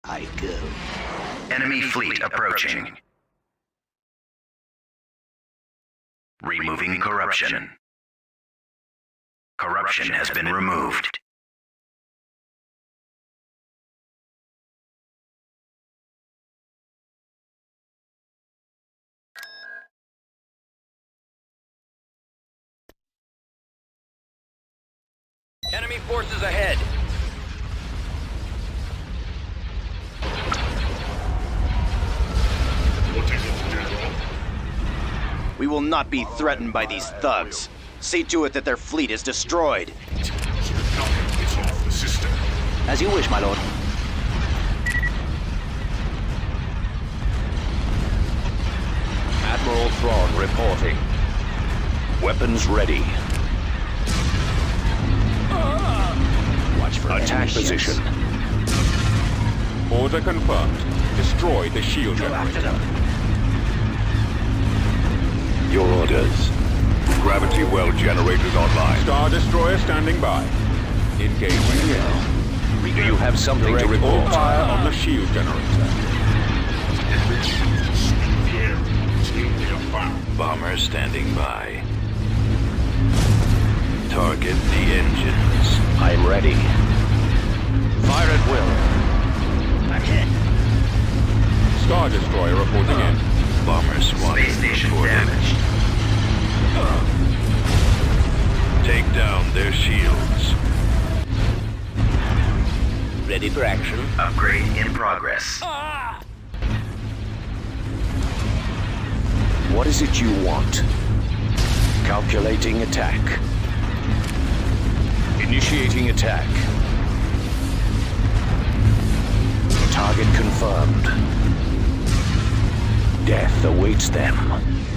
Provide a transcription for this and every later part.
I go. Enemy fleet approaching. Removing corruption. Corruption has been removed. Enemy forces ahead. We will not be threatened by these thugs. See to it that their fleet is destroyed. It's off the system. As you wish, my lord. Admiral Thrawn reporting. Weapons ready. Watch for Attack enemy position. ships. Order confirmed. Destroy the shield Go after generator. them. Your orders. Gravity well generators online. Star Destroyer standing by. Engaging. Do you have something Direct to all report? fire on the shield generator. Bomber standing by. Target the engines. I'm ready. Fire at will. I'm hit. Star Destroyer reporting in. Bomber squadron Space station reporting. damaged. Take down their shields. Ready for action. Upgrade in progress. What is it you want? Calculating attack. Initiating attack. Target confirmed. Death awaits them.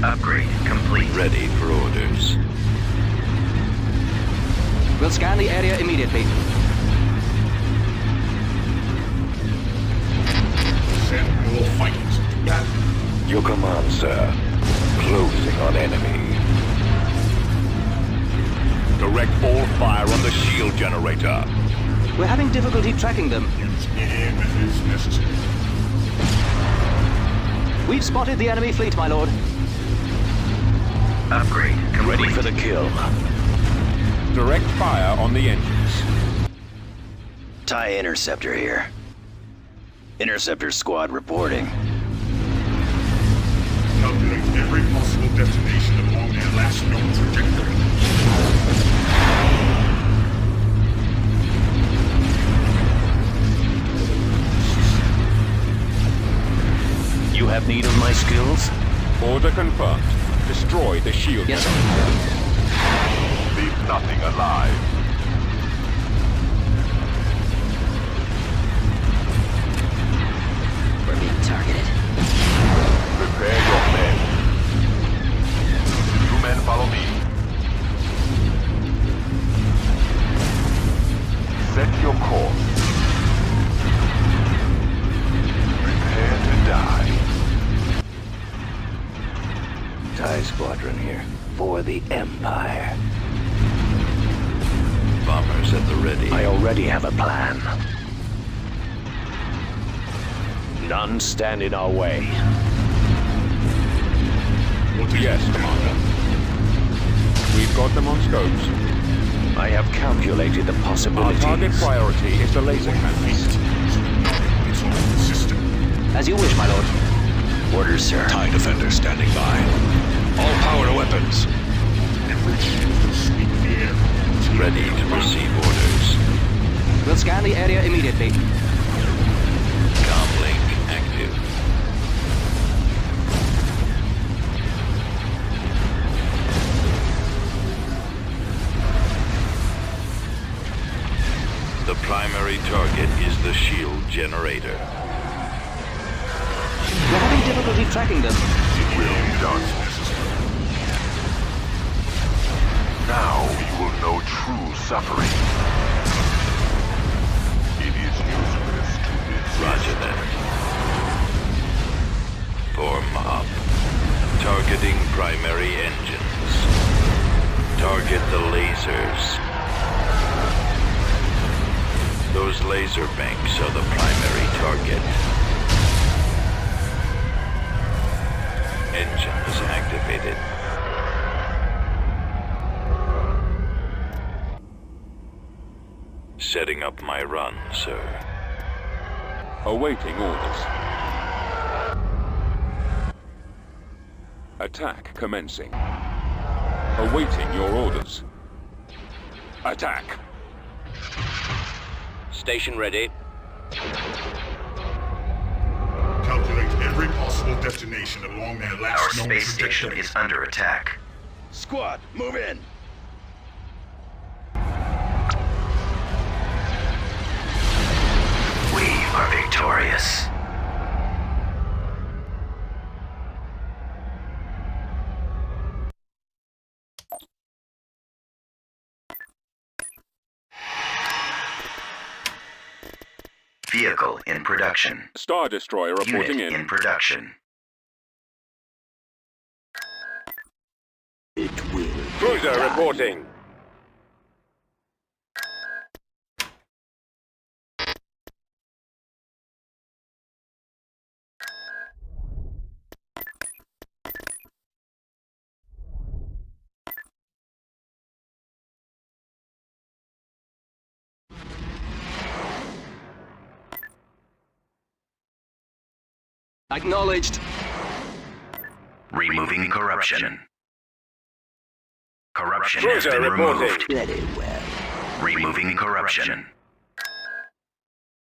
Upgrade complete. Ready for orders. We'll scan the area immediately. Send more fighters. Your command, sir. Closing on enemy. Direct all fire on the shield generator. We're having difficulty tracking them. If it's necessary. We've spotted the enemy fleet, my lord. Upgrade complete. Ready for the kill. Direct fire on the engines. TIE Interceptor here. Interceptor squad reporting. Calculate every possible destination along their last known trajectory. You have need of my skills? Order confirmed. Destroy the shield Yes, generator. sir. Leave nothing alive. We're being targeted. Prepare your men. You men follow me. Set your course. Prepare to die. TIE Squadron here. For the Empire. Bombers at the ready. I already have a plan. None stand in our way. Yes, Commander. We've got them on scopes. I have calculated the Our possibilities. target priority is the laser cannons. It's off the system. As you wish, my lord. Orders, sir. TIE Defender standing by. All power to weapons. Every shield to sweep the air. Ready to receive orders. We'll scan the area immediately. Comlink active. The primary target is the shield generator. We're having difficulty tracking them. It will be done. Now you will know true suffering. It is useless to resist. Roger that. Form up. Targeting primary engines. Target the lasers. Those Those laser banks are the primary target. Engines activated. Setting up my run, sir. Awaiting orders. Attack commencing. Awaiting your orders. Attack! Station ready. Calculate every possible destination along their Our last known space station trajectory. is under attack. Squad, move in. We are victorious. Vehicle in production. Star Destroyer reporting Unit in. in production. It will. Cruiser reporting. Acknowledged. Removing corruption. Corruption has Cruiser been reporting. removed. Very well. Removing corruption.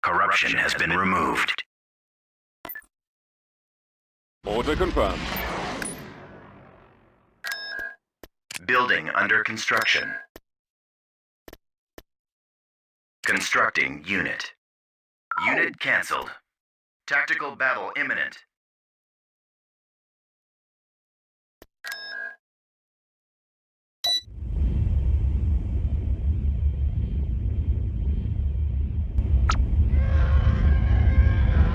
Corruption has been removed. Order confirmed. Building under construction. Constructing unit. Unit cancelled. Tactical battle imminent.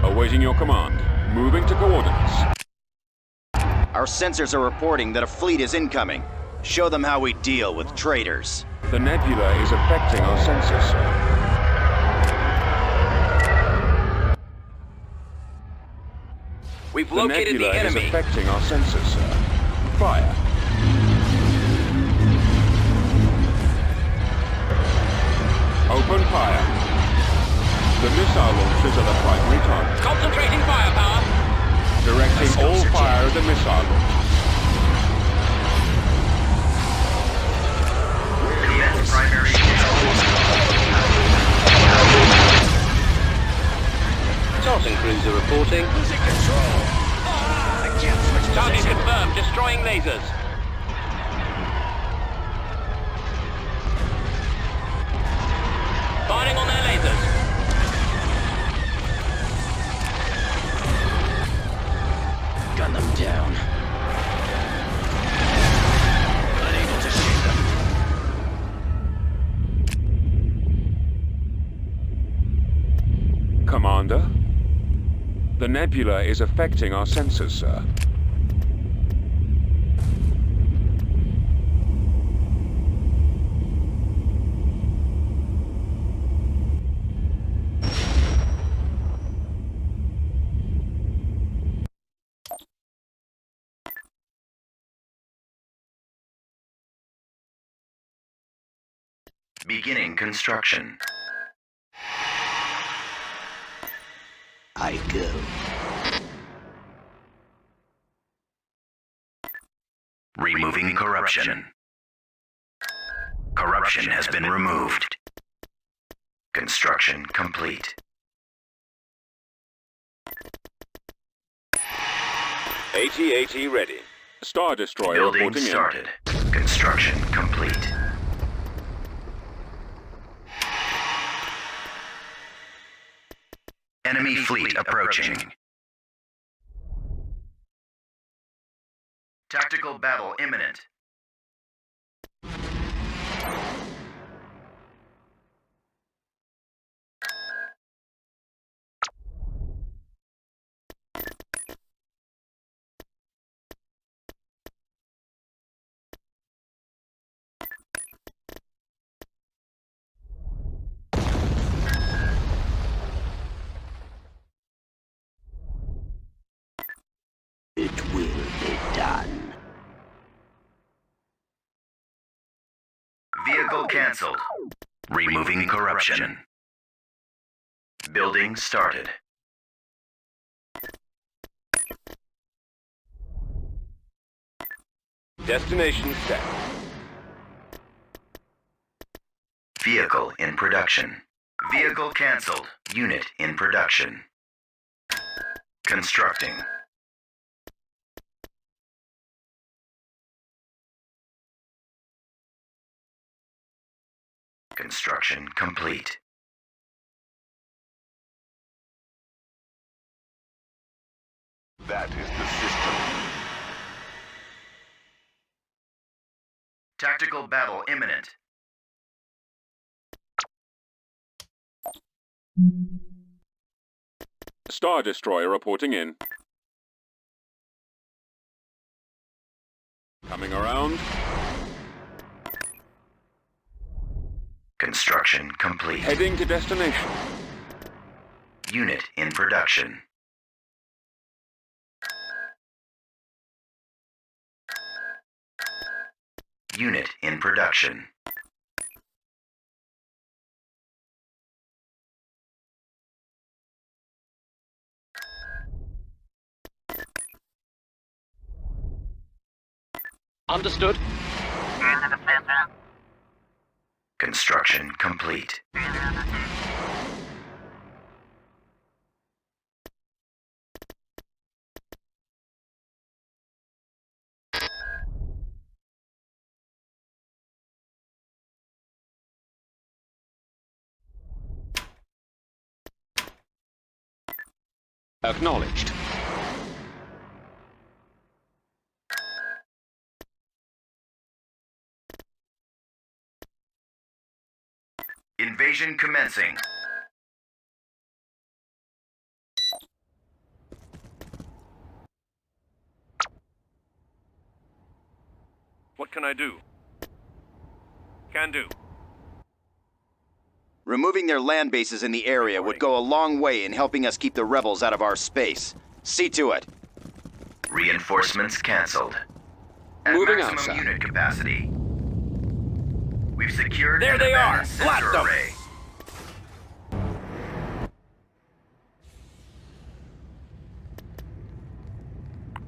Awaiting your command. Moving to coordinates. Our sensors are reporting that a fleet is incoming. Show them how we deal with traitors. The nebula is affecting our sensors, sir. We've The located the nebula is enemy. affecting our sensors, sir. Fire. Open fire. The missile launchers are the primary target. Concentrating firepower. Directing all fire at the missile launchers. Commence primary. Tossing cruiser reporting. Losing control. Target confirmed. Destroying lasers. Firing on their lasers. Gun them down. Unable to shoot them. Commander? The nebula is affecting our sensors, sir. Beginning construction. I go. Removing corruption. Corruption has been removed. Construction complete. AT-AT ready. Star Destroyer Building reporting in. started. Construction complete. Enemy fleet approaching. Tactical battle imminent. Vehicle canceled. Removing corruption. Building started. Destination set. Vehicle in production. Vehicle canceled. Unit in production. Constructing. Construction complete. That is the system. Tactical battle imminent. Star Destroyer reporting in. Coming around. Construction complete. Heading to destination. Unit in production. Unit in production. Understood. Construction complete. Acknowledged. Invasion commencing. What can I do? Can do. Removing their land bases in the area would go a long way in helping us keep the rebels out of our space. See to it. Reinforcements canceled. At Moving out, maximum sir. unit capacity. We've secured There an they are. abandoned Blast sensor them. array.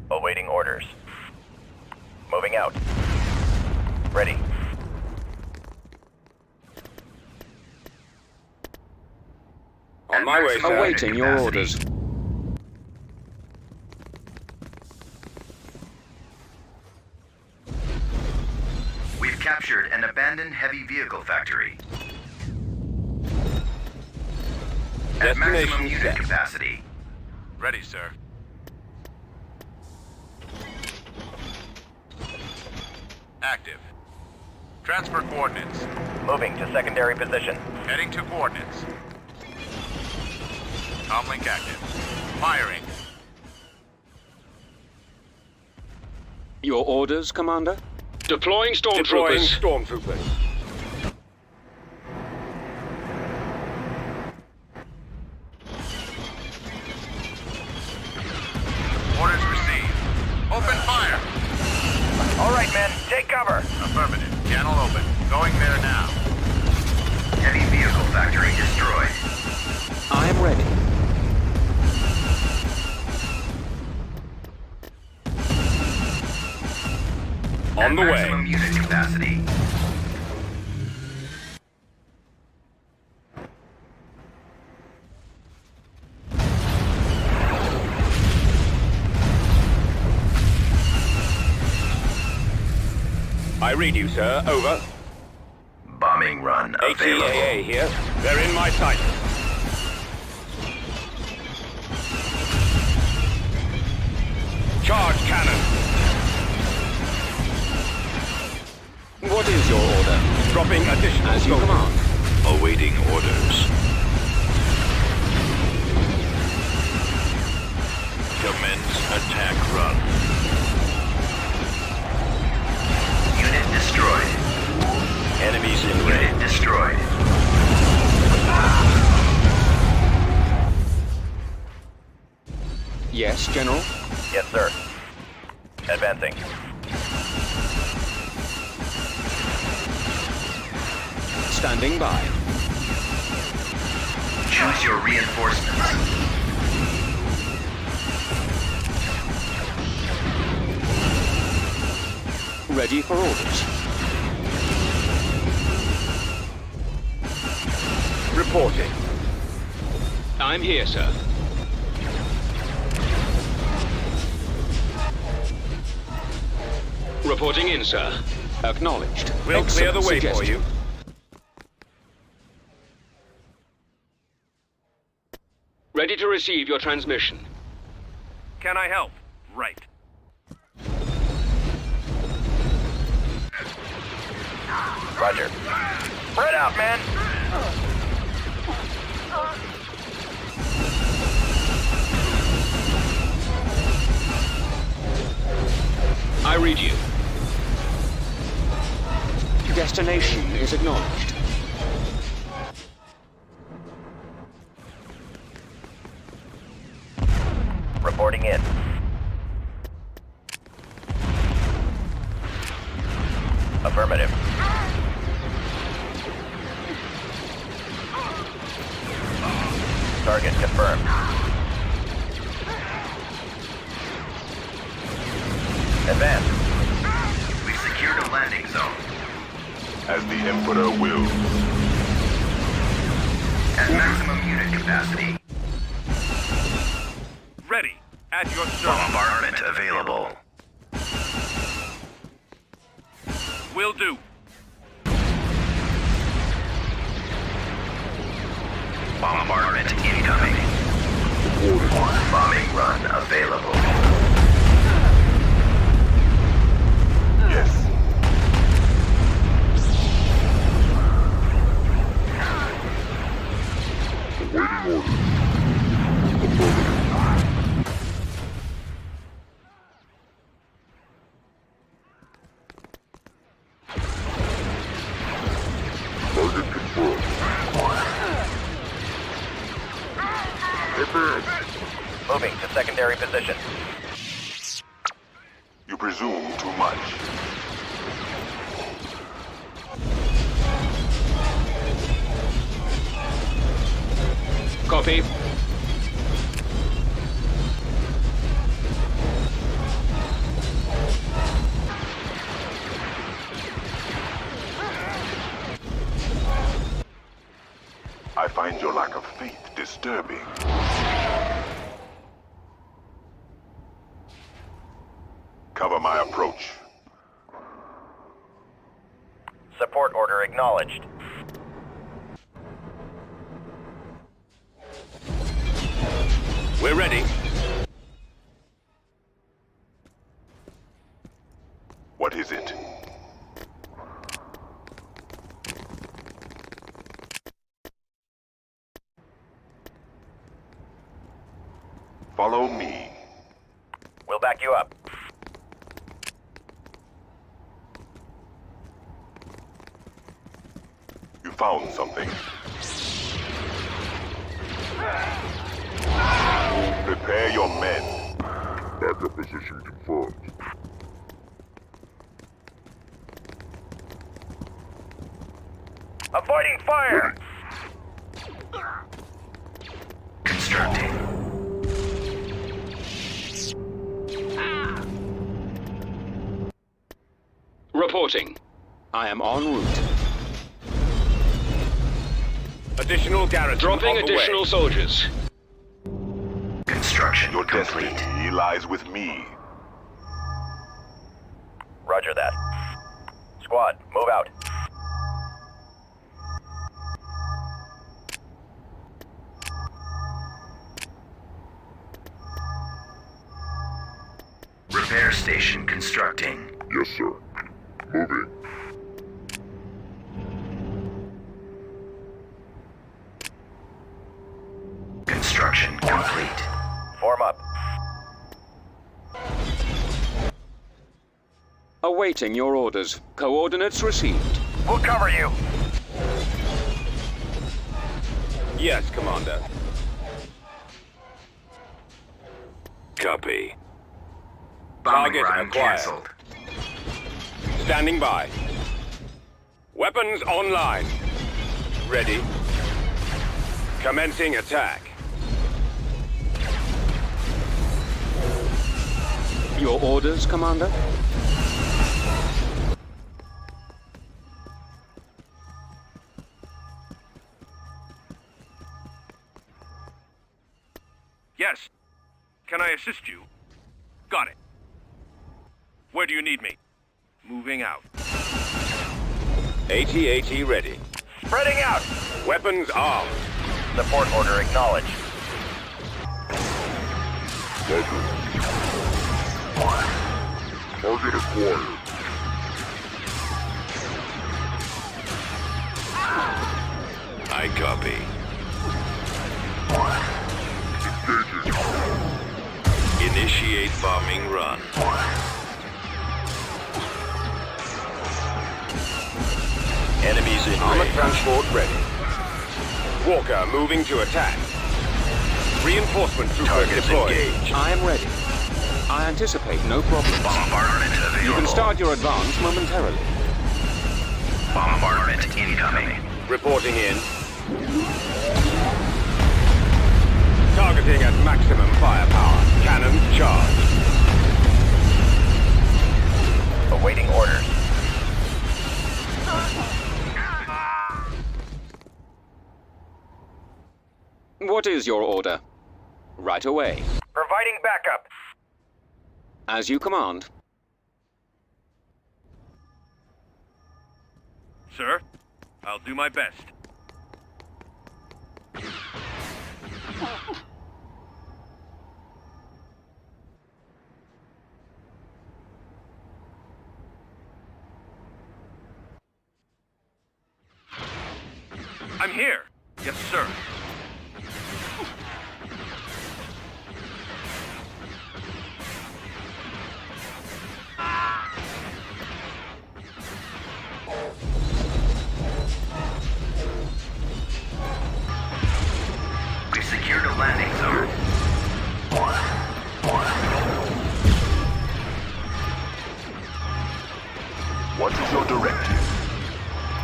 Awaiting orders. Moving out. Ready. On my way, sir. Awaiting your orders. We've captured an abandoned heavy vehicle factory. At maximum Destination unit set. capacity. Ready, sir. Active. Transfer coordinates. Moving to secondary position. Heading to coordinates. Comlink active. Firing. Your orders, Commander? Deploying Deploying stormtroopers. stormtroopers. Orders received. Open fire. All right, men, take cover. Affirmative. Channel open. Going there now. Heavy vehicle factory destroyed. I am ready. On the way. Maximum unit capacity. I read you, sir. Over. Bombing run available. ATAA here. They're in my sight. Charge cannon. What is your order? Dropping additional As you soldiers. command. Awaiting orders. Commence attack run. Unit destroyed. Enemies in Unit range. destroyed. Yes, General? Yes, sir. Advancing. Standing by. Choose your reinforcements. Ready for orders. Reporting. I'm here, sir. Reporting in, sir. Acknowledged. We'll clear the Excellent way for suggestion. you. Ready to receive your transmission. Can I help? Right. Roger. Spread out, man. I read you. Destination is acknowledged. Reporting in. Affirmative. Target confirmed. Advance. We've secured a landing zone. As the Emperor wills. At maximum unit capacity. Ready. At your service. Bombardment available. Will do. Bombardment incoming. Bombing run available. Yes. Awaiting orders. Target confirmed. Moving to secondary position. You presume too much. Copy. I find your lack of faith disturbing. Cover my approach. Support order acknowledged. We're ready. What is it? Follow me. We'll back you up. You found something. Prepare your men. Backup position confirmed. Avoiding fire! Constructing. Reporting. I am en route. Additional garrison Dropping on the additional way. soldiers. Construction Your complete. destiny lies with me. Roger that. Squad, move out. Repair station constructing. Yes, sir. Moving. Construction complete. Form up. Awaiting your orders. Coordinates received. We'll cover you. Yes, Commander. Copy. Bombing Target run acquired. canceled. Standing by. Weapons online. ready. Commencing attack. Your orders, Commander? Yes. Can I assist you? Got it. Where do you need me? Moving out. AT-AT ready. Spreading out! Weapons armed. Support order acknowledged. Target acquired. I copy. Initiate bombing run. Enemies in Armored range. transport ready. Walker moving to attack. Reinforcement trooper Targets deployed. engaged. I am ready. I anticipate no problems. Bombardment available. You can start your advance momentarily. Bombardment incoming. Reporting in. Targeting at maximum firepower. Cannons charged. Awaiting orders. What is your order? Right away. Providing backup. As you command. Sir, I'll do my best. I'm here. Yes, sir. We've secured a landing zone. What is your directive?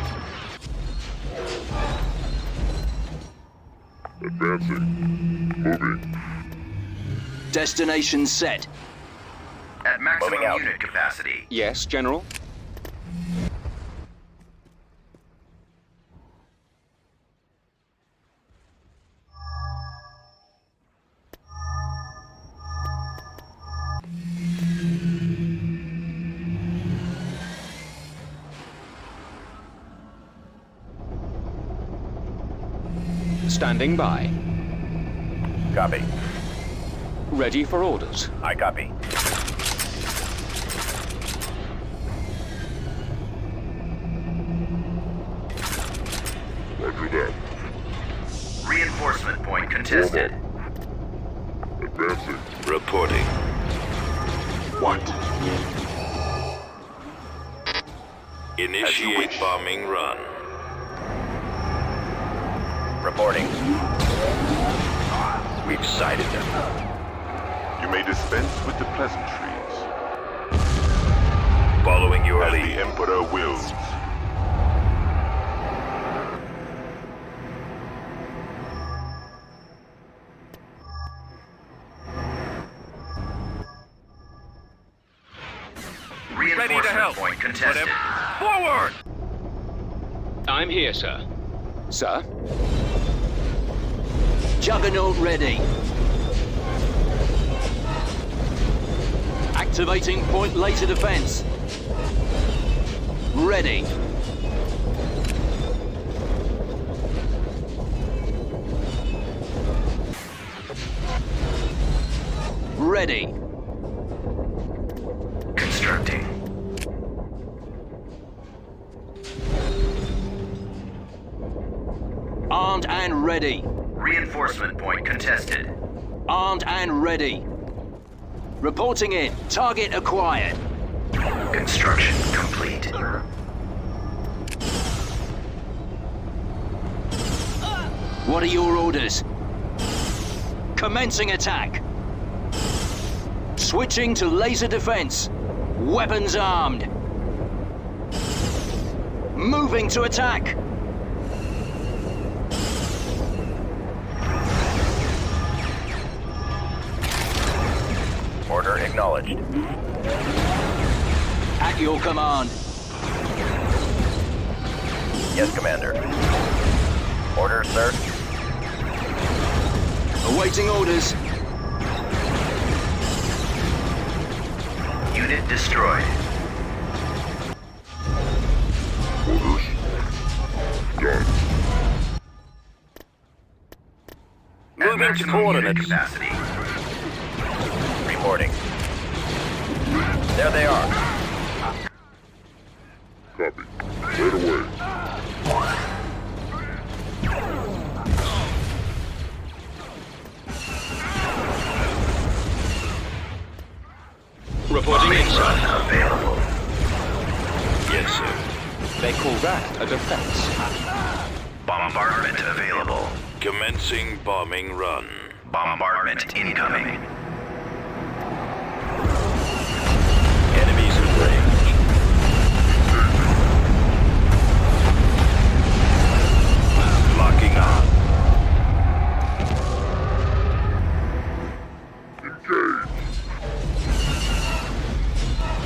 Advancing. Moving. Destination set. At maximum unit capacity. Yes, General? Standing by. Copy. Ready for orders. I copy. Roger that. Reinforcement point contested. Advancing. Reporting. What? Initiate bombing run. Reporting. We've sighted them. You may dispense with the pleasantries. Following your As the lead. Emperor wills. Ready to Reinforcement help. point contested. Forward! I'm here, sir. Sir? Juggernaut ready. Activating point laser defense. Ready. Ready. Constructing. Armed and ready. Reinforcement point contested. Armed and ready. Reporting in. Target acquired. Construction complete. What are your orders? Commencing attack. Switching to laser defense. Weapons armed. Moving to attack. acknowledged. At your command. Yes, Commander. Orders, sir. Awaiting orders. Unit destroyed. At Moving to maximum unit coordinates. capacity. Reporting. There they are. Copy. Right away. Reporting in, sir. Run available. Yes, sir. They call that a defense. Bombardment available. Commencing bombing run. Bombardment incoming. Enemies in range. Locking on.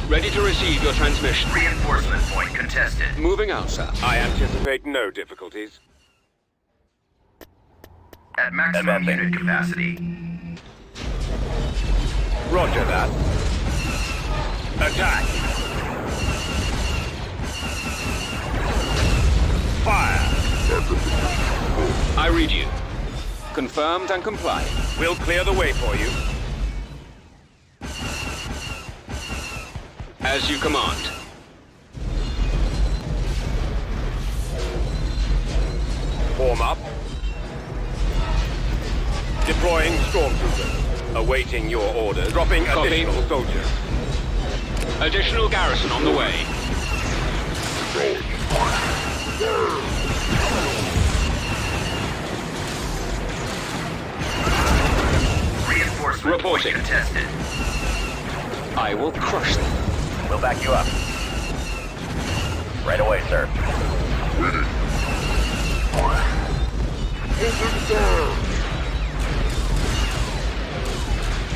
Ready to receive your transmission. Reinforcement point contested. Moving out, sir. I anticipate no difficulties. At maximum Advancing. unit capacity. Roger that. Attack! Fire! I read you. Confirmed and complied. We'll clear the way for you. As you command. Form up. Deploying stormtroopers. Awaiting your orders. Dropping Copy. additional soldiers. Additional garrison on the way. Reinforcement Reporting. point contested. I will crush them. We'll back you up. Right away, sir.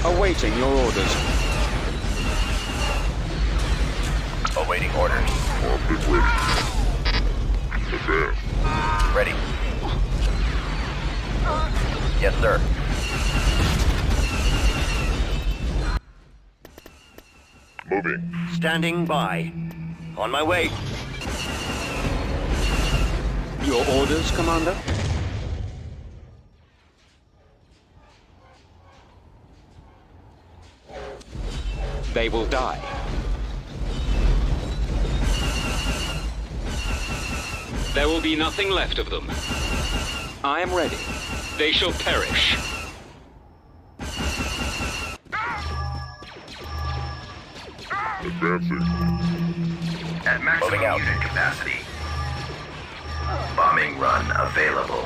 Awaiting your orders. Awaiting orders. Optic ready. Advance. Ready. Yes, sir. Moving. Standing by. On my way. Your orders, Commander? They will die. There will be nothing left of them. I am ready. They shall perish. Advancing. At maximum Moving out. unit capacity. Bombing run available.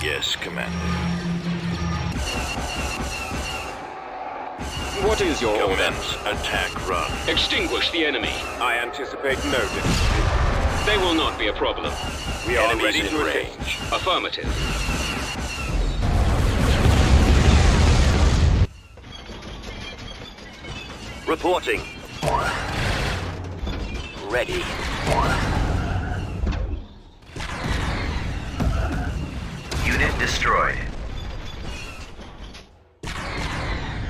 Yes, Commander. What is your order? Commence attack run. Extinguish the enemy. I anticipate no difficulties. They will not be a problem. We are Enemies ready in to range. assist. Affirmative. Reporting. Ready. Unit destroyed.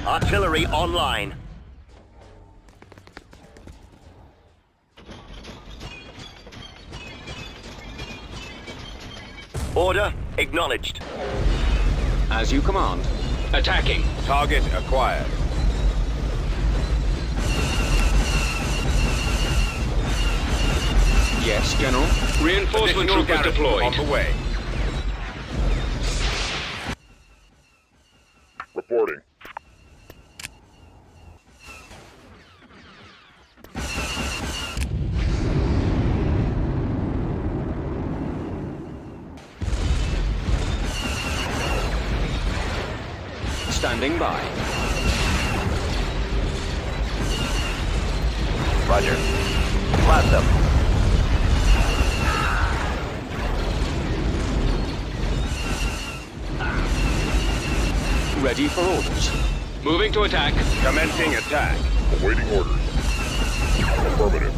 Artillery online. Order acknowledged. As you command. Attacking. Target acquired. Yes, General. Reinforcement Additional troopers garrison deployed. on the way. Reporting. Standing by. Roger. Blast them. Ready for orders. Moving to attack. Commencing attack. Awaiting orders. Affirmative.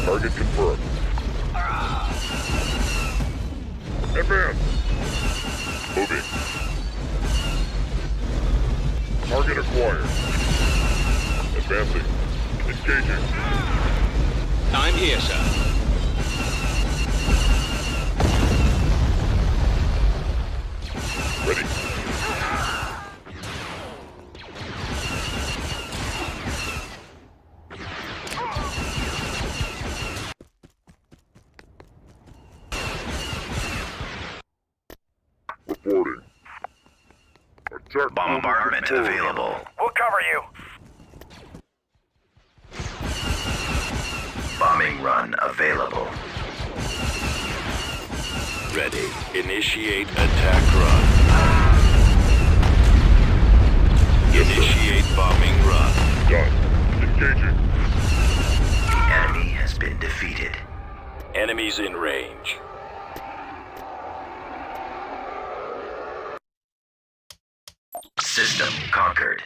Target confirmed. Advance. Moving. Target acquired. Advancing. Engaging. I'm here, sir. Ready. Reporting. Attack Bombardment available. We'll cover you. Bombing run available. Ready. Initiate attack run. Initiate bombing run. done. Engaging. The enemy has been defeated. Enemies in range. System conquered.